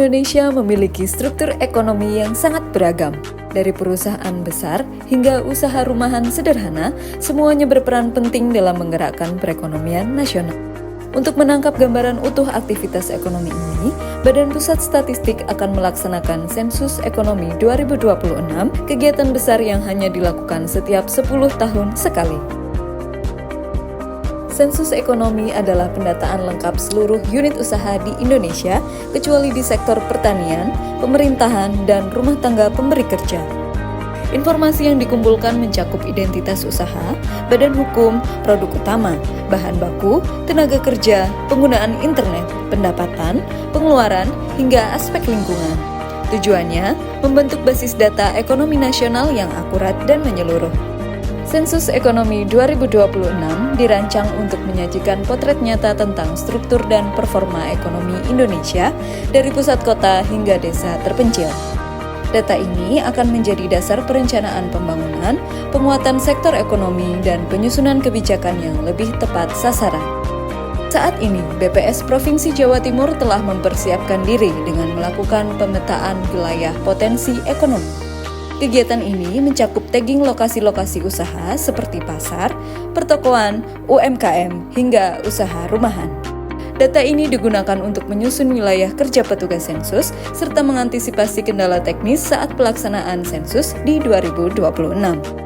Indonesia memiliki struktur ekonomi yang sangat beragam. Dari perusahaan besar hingga usaha rumahan sederhana, semuanya berperan penting dalam menggerakkan perekonomian nasional. Untuk menangkap gambaran utuh aktivitas ekonomi ini, Badan Pusat Statistik akan melaksanakan Sensus Ekonomi 2026, kegiatan besar yang hanya dilakukan setiap 10 tahun sekali. Sensus ekonomi adalah pendataan lengkap seluruh unit usaha di Indonesia, kecuali di sektor pertanian, pemerintahan, dan rumah tangga pemberi kerja. Informasi yang dikumpulkan mencakup identitas usaha, badan hukum, produk utama, bahan baku, tenaga kerja, penggunaan internet, pendapatan, pengeluaran, hingga aspek lingkungan. Tujuannya, membentuk basis data ekonomi nasional yang akurat dan menyeluruh. Sensus Ekonomi 2026 dirancang untuk menyajikan potret nyata tentang struktur dan performa ekonomi Indonesia dari pusat kota hingga desa terpencil. Data ini akan menjadi dasar perencanaan pembangunan, penguatan sektor ekonomi, dan penyusunan kebijakan yang lebih tepat sasaran. Saat ini, BPS Provinsi Jawa Timur telah mempersiapkan diri dengan melakukan pemetaan wilayah potensi ekonomi. Kegiatan ini mencakup tagging lokasi-lokasi usaha seperti pasar, pertokoan, UMKM, hingga usaha rumahan. Data ini digunakan untuk menyusun wilayah kerja petugas sensus serta mengantisipasi kendala teknis saat pelaksanaan sensus di 2026.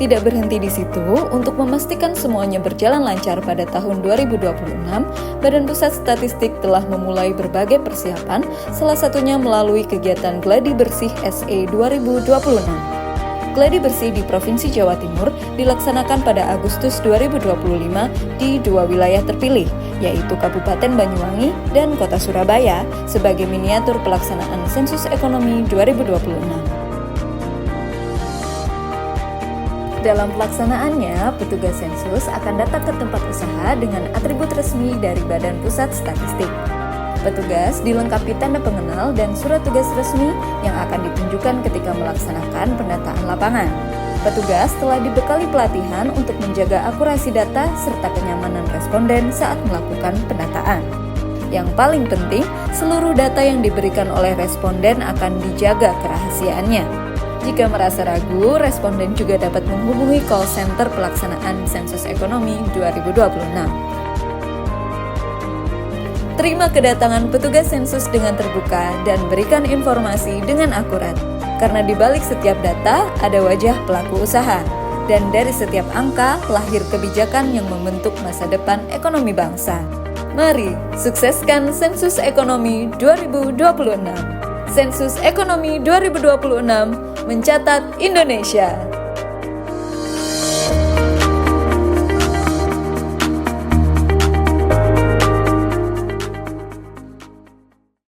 Tidak berhenti di situ, untuk memastikan semuanya berjalan lancar pada tahun 2026, Badan Pusat Statistik telah memulai berbagai persiapan, salah satunya melalui kegiatan Gladi Bersih SE 2026. Gladi Bersih di Provinsi Jawa Timur dilaksanakan pada Agustus 2025 di dua wilayah terpilih, yaitu Kabupaten Banyuwangi dan Kota Surabaya, sebagai miniatur pelaksanaan Sensus Ekonomi 2026. Dalam pelaksanaannya, petugas sensus akan datang ke tempat usaha dengan atribut resmi dari Badan Pusat Statistik. Petugas dilengkapi tanda pengenal dan surat tugas resmi yang akan ditunjukkan ketika melaksanakan pendataan lapangan. Petugas telah dibekali pelatihan untuk menjaga akurasi data serta kenyamanan responden saat melakukan pendataan. Yang paling penting, seluruh data yang diberikan oleh responden akan dijaga kerahasiaannya. Jika merasa ragu, responden juga dapat menghubungi call center pelaksanaan Sensus Ekonomi 2026. Terima kedatangan petugas sensus dengan terbuka dan berikan informasi dengan akurat. Karena di balik setiap data ada wajah pelaku usaha, dan dari setiap angka lahir kebijakan yang membentuk masa depan ekonomi bangsa. Mari sukseskan Sensus Ekonomi 2026. Sensus Ekonomi 2026 mencatat Indonesia.